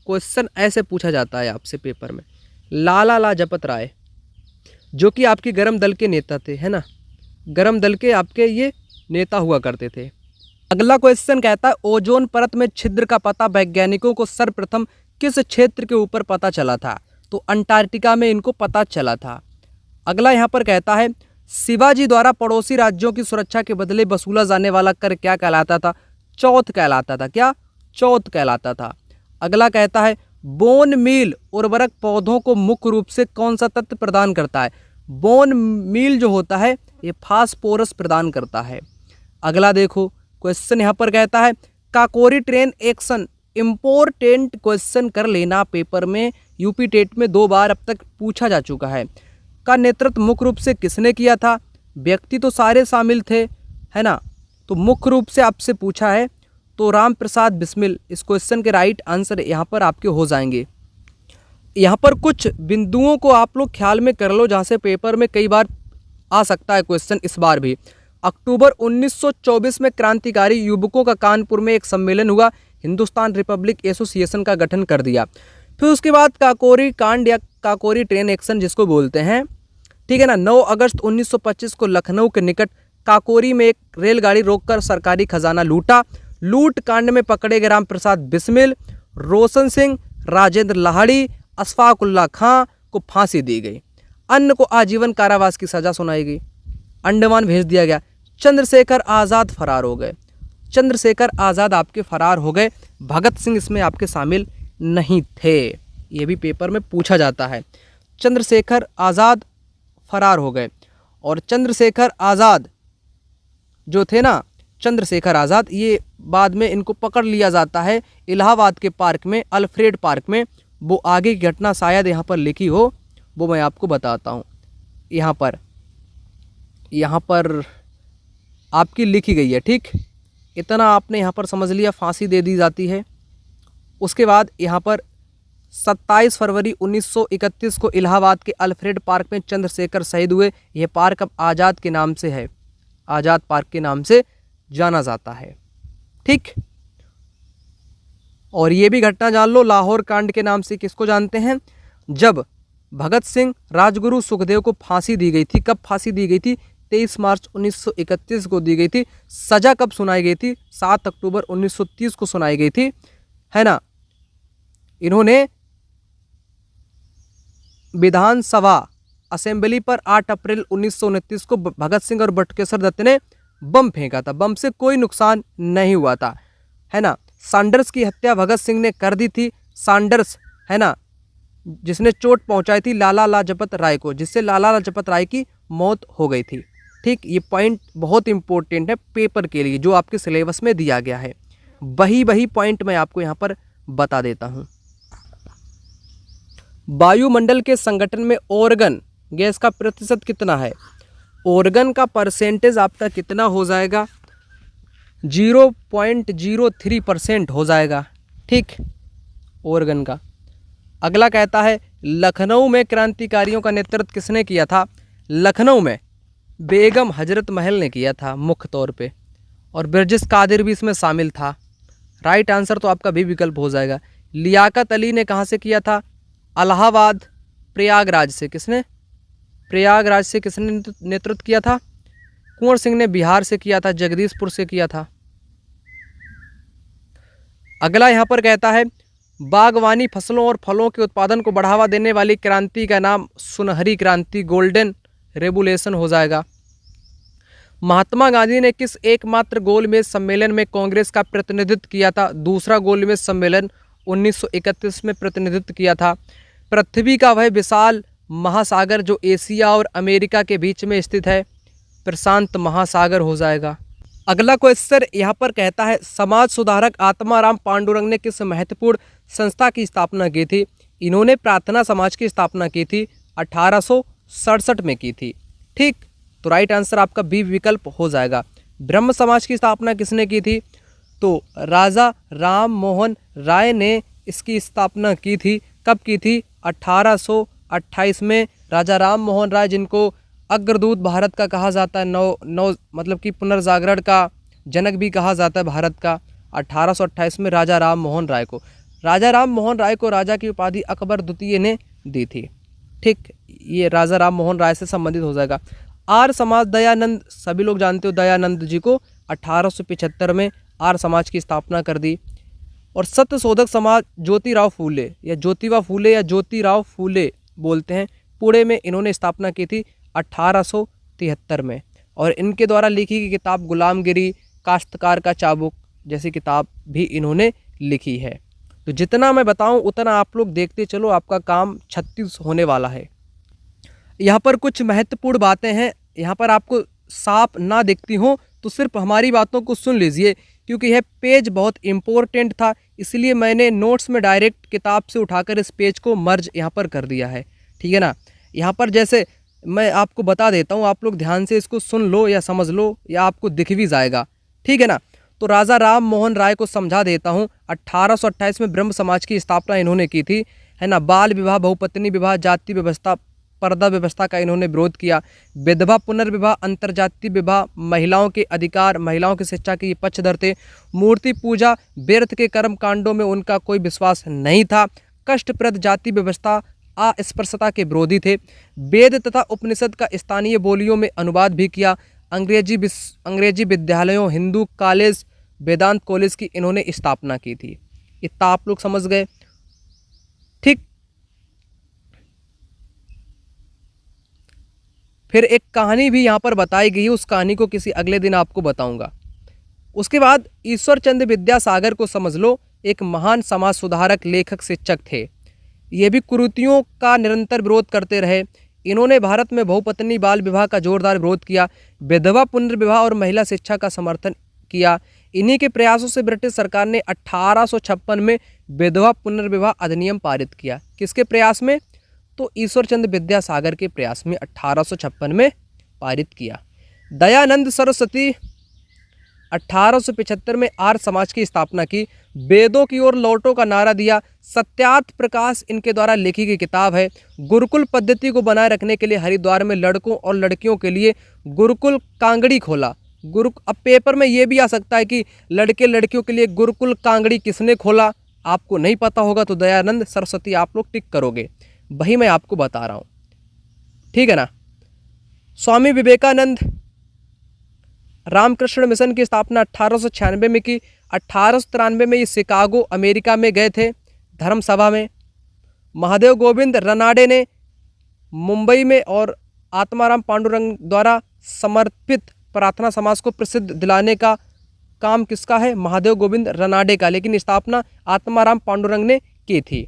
क्वेश्चन ऐसे पूछा जाता है आपसे पेपर में। लाला लाजपत राय, जो कि आपके गरम दल के नेता थे, है ना, गरम दल के आपके ये नेता हुआ करते थे। अगला क्वेश्चन कहता है ओजोन परत में छिद्र का पता वैज्ञानिकों को सर्वप्रथम किस क्षेत्र के ऊपर पता चला था? तो अंटार्कटिका में इनको पता चला था। अगला यहाँ पर कहता है शिवाजी द्वारा पड़ोसी राज्यों की सुरक्षा के बदले वसूला जाने वाला कर क्या कहलाता था? चौथ कहलाता था। क्या? चौथ कहलाता था। अगला कहता है बोन मील उर्वरक पौधों को मुख्य रूप से कौन सा तत्व प्रदान करता है? बोन मील जो होता है ये फास्फोरस प्रदान करता है। अगला देखो क्वेश्चन यहाँ पर कहता है Kakori train action, important question कर लेना पेपर में, यूपी टेट में 2 बार अब तक पूछा जा चुका है। का नेतृत्व मुख्य रूप से किसने किया था? व्यक्ति तो सारे शामिल थे, है ना, तो मुख्य रूप से आपसे पूछा है तो राम प्रसाद बिस्मिल इस क्वेश्चन के राइट आंसर यहाँ पर आपके हो जाएंगे। यहाँ पर कुछ बिंदुओं को आप लोग ख्याल में कर लो जहाँ से पेपर में कई बार आ सकता है क्वेश्चन, इस बार भी। अक्टूबर 1924 में क्रांतिकारी युवकों का कानपुर में एक सम्मेलन हुआ, हिंदुस्तान रिपब्लिक एसोसिएशन का गठन कर दिया। फिर उसके बाद काकोरी कांड या काकोरी ट्रेन एक्शन जिसको बोलते हैं, ठीक है ना, 9 अगस्त 1925 को लखनऊ के निकट काकोरी में एक रेलगाड़ी रोककर सरकारी खजाना लूटा। लूट कांड में पकड़े गए राम प्रसाद बिस्मिल, रोशन सिंह, राजेंद्र लाहड़ी, अशफाकुल्ला खां को फांसी दी गई। अन्य को आजीवन कारावास की सजा सुनाई गई, अंडमान भेज दिया गया। चंद्रशेखर आज़ाद फरार हो गए। चंद्रशेखर आज़ाद आपके फरार हो गए, भगत सिंह इसमें आपके शामिल नहीं थे। ये भी पेपर में पूछा जाता है। चंद्रशेखर आज़ाद फरार हो गए और चंद्रशेखर आज़ाद जो थे ना, चंद्रशेखर आज़ाद, ये बाद में इनको पकड़ लिया जाता है इलाहाबाद के पार्क में, अल्फ्रेड पार्क में। वो आगे की घटना शायद यहाँ पर लिखी हो, वो मैं आपको बताता हूँ। यहाँ पर आपकी लिखी गई है, ठीक, इतना आपने यहाँ पर समझ लिया, फांसी दे दी जाती है। उसके बाद यहाँ पर 27 फरवरी 1931 को इलाहाबाद के अल्फ्रेड पार्क में चंद्रशेखर शहीद हुए। यह पार्क अब आज़ाद के नाम से है, आज़ाद पार्क के नाम से जाना जाता है, ठीक। और ये भी घटना जान लो, लाहौर कांड के नाम से किसको जानते हैं? जब भगत सिंह, राजगुरु, सुखदेव को फांसी दी गई थी। कब फांसी दी गई थी? 23 मार्च 1931 को दी गई थी। सजा कब सुनाई गई थी? 7 अक्टूबर 1930 को सुनाई गई थी, है ना। इन्होंने विधानसभा असेंबली पर 8 अप्रैल 1929 को भगत सिंह और बटुकेश्वर दत्त ने बम फेंका था। बम से कोई नुकसान नहीं हुआ था, है ना। सैंडर्स की हत्या भगत सिंह ने कर दी थी। सैंडर्स, है ना, जिसने चोट पहुंचाई थी लाला लाजपत राय को, जिससे लाला लाजपत राय की मौत हो गई थी, ठीक। ये पॉइंट बहुत इंपॉर्टेंट है पेपर के लिए, जो आपके सिलेबस में दिया गया है। वही पॉइंट मैं आपको यहाँ पर बता देता हूँ। वायुमंडल के संगठन में ऑर्गन गैस का प्रतिशत कितना है? ऑर्गन का परसेंटेज आपका कितना हो जाएगा? 0.03% हो जाएगा, ठीक, ऑर्गन का। अगला कहता है लखनऊ में क्रांतिकारियों का नेतृत्व किसने किया था? लखनऊ में बेगम हजरत महल ने किया था मुख्य तौर पे, और बिरजिस कादिर भी इसमें शामिल था। राइट आंसर तो आपका भी विकल्प हो जाएगा। लियाकत अली ने कहाँ से किया था? इलाहाबाद, प्रयागराज से। किसने? प्रयागराज से किसने नेतृत्व किया था? कुंवर सिंह ने बिहार से किया था, जगदीशपुर से किया था। अगला यहाँ पर कहता है बागवानी फसलों और फलों के उत्पादन को बढ़ावा देने वाली क्रांति का नाम सुनहरी क्रांति, गोल्डन रेवोल्यूशन हो जाएगा। महात्मा गांधी ने किस एकमात्र गोलमेज सम्मेलन में कांग्रेस का प्रतिनिधित्व किया था? दूसरा गोलमेज सम्मेलन 1931 में प्रतिनिधित्व किया था। पृथ्वी का वह विशाल महासागर जो एशिया और अमेरिका के बीच में स्थित है, प्रशांत महासागर हो जाएगा। अगला क्वेश्चन यहाँ पर कहता है समाज सुधारक आत्माराम पांडुरंग ने किस महत्वपूर्ण संस्था की स्थापना की थी? इन्होंने प्रार्थना समाज की स्थापना की थी, 1867 में की थी, ठीक। तो राइट आंसर आपका बी विकल्प हो जाएगा। ब्रह्म समाज की स्थापना किसने की थी? तो राजा राम मोहन राय ने इसकी स्थापना की थी। कब की थी? 1828 में। राजा राम मोहन राय, जिनको अग्रदूत भारत का कहा जाता है, नव मतलब कि पुनर्जागरण का जनक भी कहा जाता है भारत का, 1828 में राजा राम मोहन राय को राजा की उपाधि अकबर द्वितीय ने दी थी। ठीक, ये राजा राम मोहन राय से संबंधित हो जाएगा। आर्य समाज, दयानंद, सभी लोग जानते हो दयानंद जी को 1875 में आर्य समाज की स्थापना कर दी। और सत्यशोधक समाज, ज्योतिराव फूले या ज्योतिराव फूले बोलते हैं, पुणे में इन्होंने स्थापना की थी 1873 में। और इनके द्वारा लिखी गई किताब गुलामगिरी, काश्तकार का चाबुक जैसी किताब भी इन्होंने लिखी है। तो जितना मैं बताऊं उतना आप लोग देखते चलो, आपका काम 36 होने वाला है। यहाँ पर कुछ महत्वपूर्ण बातें हैं, यहाँ पर आपको साफ ना दिखती हो तो सिर्फ हमारी बातों को सुन लीजिए, क्योंकि यह पेज बहुत इम्पोर्टेंट था, इसलिए मैंने नोट्स में डायरेक्ट किताब से उठाकर इस पेज को मर्ज यहाँ पर कर दिया है। ठीक है ना। यहाँ पर जैसे मैं आपको बता देता हूँ, आप लोग ध्यान से इसको सुन लो या समझ लो या आपको दिख भी जाएगा। ठीक है ना। तो राजा राम मोहन राय को समझा देता हूँ। 1828 में ब्रह्म समाज की स्थापना इन्होंने की थी, है ना। बाल विवाह, बहुपत्नी विवाह, जाति व्यवस्था, पर्दा व्यवस्था का इन्होंने विरोध किया। विधवा पुनर्विवाह, अंतरजातीय विवाह, महिलाओं के अधिकार, महिलाओं की शिक्षा के ये पक्षधर थे। मूर्ति पूजा, व्यर्थ के कर्म कांडों में उनका कोई विश्वास नहीं था। कष्टप्रद जाति व्यवस्था, अस्पृश्यता के विरोधी थे। वेद तथा उपनिषद का स्थानीय बोलियों में अनुवाद भी किया। अंग्रेजी विद्यालयों, हिंदू कॉलेज, वेदांत कॉलेज की इन्होंने स्थापना की थी। इतना आप लोग समझ गए। ठीक, फिर एक कहानी भी यहाँ पर बताई गई है, उस कहानी को किसी अगले दिन आपको बताऊंगा। उसके बाद ईश्वर चंद्र विद्यासागर को समझ लो, एक महान समाज सुधारक, लेखक, शिक्षक थे। ये भी कुरीतियों का निरंतर विरोध करते रहे। इन्होंने भारत में बहुपत्नी बाल विवाह का जोरदार विरोध किया, विधवा पुनर्विवाह और महिला शिक्षा का समर्थन किया। इन्हीं के प्रयासों से ब्रिटिश सरकार ने 1856 में विधवा पुनर्विवाह अधिनियम पारित किया। किसके प्रयास में? तो ईश्वर चंद्र विद्यासागर के प्रयास में 1856 में पारित किया। दयानंद सरस्वती 1875 में आर्य समाज की स्थापना की। वेदों की ओर लौटो का नारा दिया। सत्यार्थ प्रकाश इनके द्वारा लिखी गई किताब है। गुरुकुल पद्धति को बनाए रखने के लिए हरिद्वार में लड़कों और लड़कियों के लिए गुरुकुल कांगड़ी खोला। अब पेपर में ये भी आ सकता है कि लड़के लड़कियों के लिए गुरुकुल कांगड़ी किसने खोला, आपको नहीं पता होगा तो दयानंद सरस्वती आप लोग टिक करोगे, वही मैं आपको बता रहा हूँ। ठीक है ना। स्वामी विवेकानंद रामकृष्ण मिशन की स्थापना 1896 में की। 1893 में ये शिकागो अमेरिका में गए थे धर्म सभा में। महादेव गोविंद रनाडे ने मुंबई में और आत्माराम पांडुरंग द्वारा समर्पित प्रार्थना समाज को प्रसिद्ध दिलाने का काम किसका है? महादेव गोविंद रनाडे का, लेकिन स्थापना आत्माराम पांडुरंग ने की थी।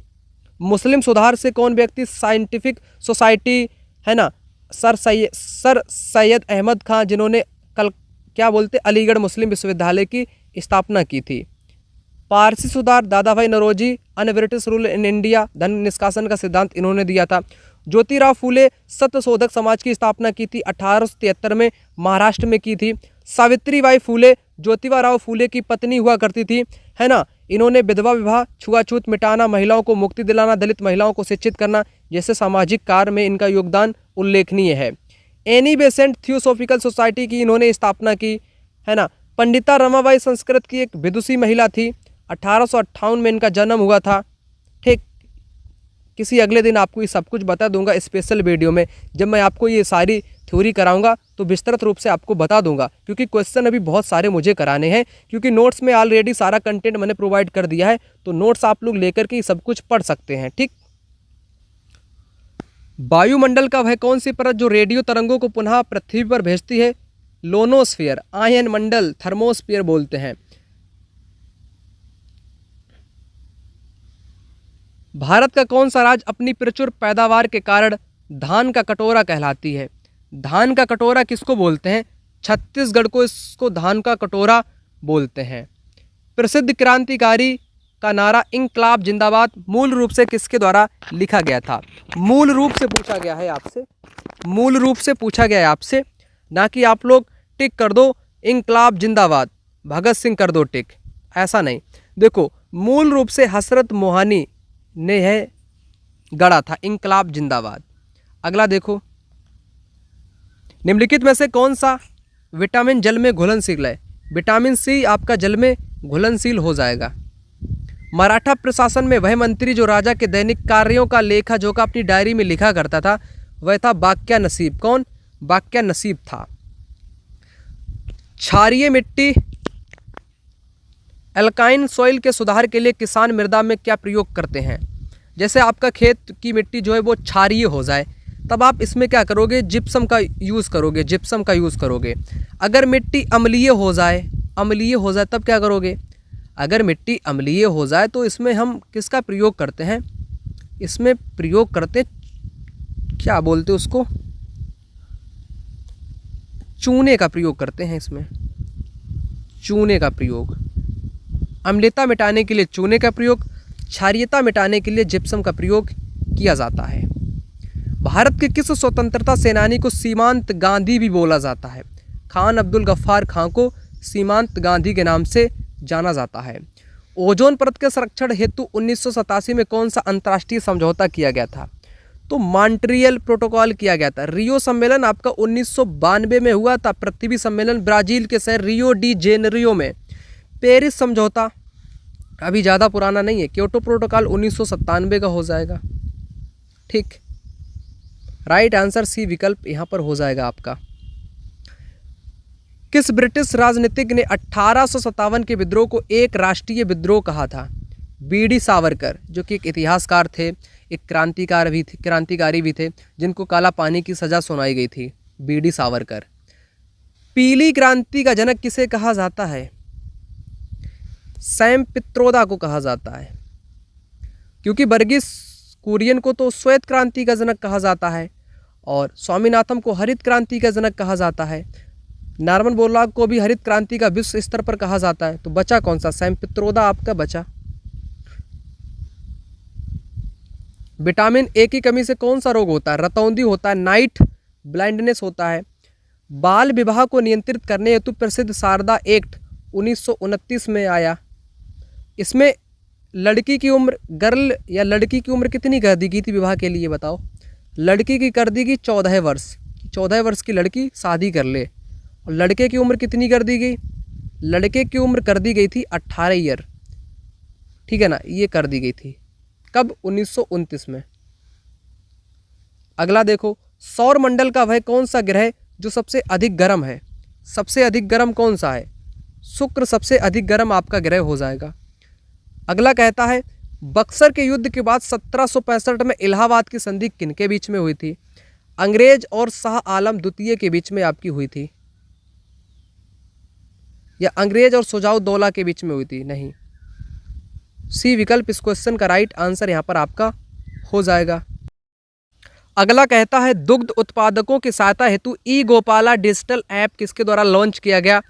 मुस्लिम सुधार से कौन व्यक्ति? साइंटिफिक सोसाइटी, है ना, सर सैयद अहमद खां, जिन्होंने अलीगढ़ मुस्लिम विश्वविद्यालय की स्थापना की थी। पारसी सुधार, Dadabhai Naoroji, un British rule in India, धन निष्कासन का सिद्धांत इन्होंने दिया था। ज्योतिराव फूले सत्यशोधक समाज की स्थापना की थी, 1873 में महाराष्ट्र में की थी। सावित्रीबाई फूले ज्योतिबा फूले की पत्नी हुआ करती थी, है ना। इन्होंने विधवा विवाह, छुआछूत मिटाना, महिलाओं को मुक्ति दिलाना, दलित महिलाओं को शिक्षित करना जैसे सामाजिक कार्य में इनका योगदान उल्लेखनीय है। एनी बेसेंट थियोसॉफिकल सोसाइटी की इन्होंने स्थापना की, है ना। पंडिता रमाबाई संस्कृत की एक विदुषी महिला थी, 1858 में इनका जन्म हुआ था। ठीक, किसी अगले दिन आपको ये सब कुछ बता दूंगा स्पेशल वीडियो में, जब मैं आपको ये सारी थ्योरी कराऊंगा तो विस्तृत रूप से आपको बता दूंगा, क्योंकि क्वेश्चन अभी बहुत सारे मुझे कराने हैं, क्योंकि नोट्स में ऑलरेडी सारा कंटेंट मैंने प्रोवाइड कर दिया है, तो नोट्स आप लोग लेकर के सब कुछ पढ़ सकते हैं। ठीक, वायुमंडल का वह कौन सी परत जो रेडियो तरंगों को पुनः पृथ्वी पर भेजती है? लोनोस्फीयर, आयन मंडल, थर्मोस्फीयर बोलते हैं। भारत का कौन सा राज्य अपनी प्रचुर पैदावार के कारण धान का कटोरा कहलाती है? धान का कटोरा किसको बोलते हैं? छत्तीसगढ़ को इसको धान का कटोरा बोलते हैं। प्रसिद्ध क्रांतिकारी का नारा इंकलाब जिंदाबाद मूल रूप से किसके द्वारा लिखा गया था? मूल रूप से पूछा गया है आपसे, मूल रूप से पूछा गया है आपसे, ना कि आप लोग टिक कर दो इंकलाब जिंदाबाद, भगत सिंह कर दो टिक, ऐसा नहीं। देखो मूल रूप से हसरत मोहानी ने यह गढ़ा था, इंकलाब जिंदाबाद। अगला देखो, निम्नलिखित में से कौन सा विटामिन जल में घुलनशील है? विटामिन सी आपका जल में घुलनशील हो जाएगा। मराठा प्रशासन में वह मंत्री जो राजा के दैनिक कार्यों का लेखा जोखा अपनी डायरी में लिखा करता था, वह था बाक्या नसीब। कौन? बाक्या नसीब था। क्षारीय मिट्टी एल्काइन सॉइल के सुधार के लिए किसान मृदा में क्या प्रयोग करते हैं? जैसे आपका खेत की मिट्टी जो है वो क्षारीय हो जाए, तब आप इसमें क्या करोगे? जिप्सम का यूज़ करोगे, जिप्सम का यूज़ करोगे। अगर मिट्टी अम्लीय हो जाए, अम्लीय हो जाए तब क्या करोगे? अगर मिट्टी अम्लीय हो जाए तो इसमें हम किसका प्रयोग करते हैं? इसमें प्रयोग करते, क्या बोलते उसको, चूने का प्रयोग करते हैं। इसमें चूने का प्रयोग, अम्लता मिटाने के लिए चूने का प्रयोग, क्षारीयता मिटाने के लिए जिप्सम का प्रयोग किया जाता है। भारत के किस स्वतंत्रता सेनानी को सीमांत गांधी भी बोला जाता है? खान अब्दुल गफ्फार खां को सीमांत गांधी के नाम से जाना जाता है। ओजोन परत के संरक्षण हेतु 1987 में कौन सा अंतर्राष्ट्रीय समझौता किया गया था? तो मॉन्ट्रियल प्रोटोकॉल किया गया था। रियो सम्मेलन आपका 1992 में हुआ था। पृथ्वी सम्मेलन ब्राजील के शहर रियो डी जेनेरियो में। पेरिस समझौता अभी ज़्यादा पुराना नहीं है। क्योटो प्रोटोकॉल 1997 का हो जाएगा। ठीक, राइट आंसर सी विकल्प यहाँ पर हो जाएगा आपका। किस ब्रिटिश राजनीतिज्ञ ने 1857 के विद्रोह को एक राष्ट्रीय विद्रोह कहा था? बीडी सावरकर, जो कि एक इतिहासकार थे, एक क्रांतिकारी भी थे, जिनको काला पानी की सज़ा सुनाई गई थी। बीडी सावरकर। पीली क्रांति का जनक किसे कहा जाता है? सैम पित्रोदा को कहा जाता है, क्योंकि वर्गीस कुरियन को तो श्वेत क्रांति का जनक कहा जाता है और स्वामीनाथन को हरित क्रांति का जनक कहा जाता है। नॉर्मन बोरलॉग को भी हरित क्रांति का विश्व स्तर पर कहा जाता है। तो बचा कौन सा? सैम पित्रोदा आपका बचा। विटामिन ए की कमी से कौन सा रोग होता है? रतौंधी होता है, नाइट ब्लाइंडनेस होता है। बाल विवाह को नियंत्रित करने हेतु प्रसिद्ध शारदा एक्ट 1929 में आया। इसमें लड़की की उम्र, गर्ल या लड़की की उम्र कितनी कर दी गई थी विवाह के लिए? बताओ। लड़की की कर दी गई 14 वर्ष। 14 वर्ष की लड़की शादी कर ले। और लड़के की उम्र कितनी कर दी गई? लड़के की उम्र कर दी गई थी 18 ईयर। ठीक है ना, ये कर दी गई थी। कब? 1929 में। अगला देखो, सौर मंडल का वह कौन सा ग्रह जो सबसे अधिक गर्म है? सबसे अधिक गर्म कौन सा है? शुक्र सबसे अधिक गर्म आपका ग्रह हो जाएगा। अगला कहता है, बक्सर के युद्ध के बाद 1765 में इलाहाबाद की संधि किनके बीच में हुई थी? अंग्रेज और शाह आलम द्वितीय के बीच में आपकी हुई थी, या अंग्रेज और शुजाउद्दौला के बीच में हुई थी? नहीं, सी विकल्प इस क्वेश्चन का राइट आंसर यहाँ पर आपका हो जाएगा। अगला कहता है, दुग्ध उत्पादकों की सहायता हेतु ई गोपाला डिजिटल ऐप किसके द्वारा लॉन्च किया गया?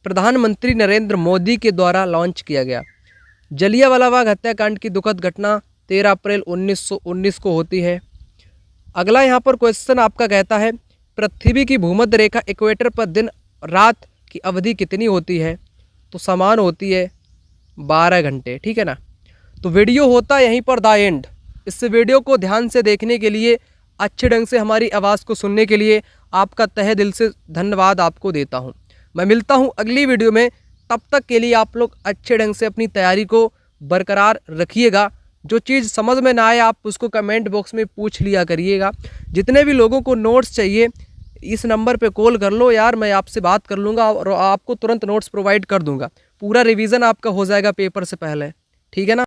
प्रधानमंत्री नरेंद्र मोदी के द्वारा लॉन्च किया गया। जलियांवाला बाग हत्याकांड की दुखद घटना 13 अप्रैल 1919 को होती है। अगला यहाँ पर क्वेश्चन आपका कहता है, पृथ्वी की भूमध्य रेखा इक्वेटर पर दिन रात की अवधि कितनी होती है? तो समान होती है 12 घंटे। ठीक है ना। तो वीडियो होता है यहीं पर द एंड। इस वीडियो को ध्यान से देखने के लिए, अच्छे ढंग से हमारी आवाज़ को सुनने के लिए आपका तहे दिल से धन्यवाद आपको देता हूं। मैं मिलता हूं अगली वीडियो में। तब तक के लिए आप लोग अच्छे ढंग से अपनी तैयारी को बरकरार रखिएगा। जो चीज़ समझ में ना आए आप उसको कमेंट बॉक्स में पूछ लिया करिएगा। जितने भी लोगों को नोट्स चाहिए इस नंबर पे कॉल कर लो यार, मैं आपसे बात कर लूँगा और आपको तुरंत नोट्स प्रोवाइड कर दूँगा। पूरा रिवीजन आपका हो जाएगा पेपर से पहले। ठीक है ना।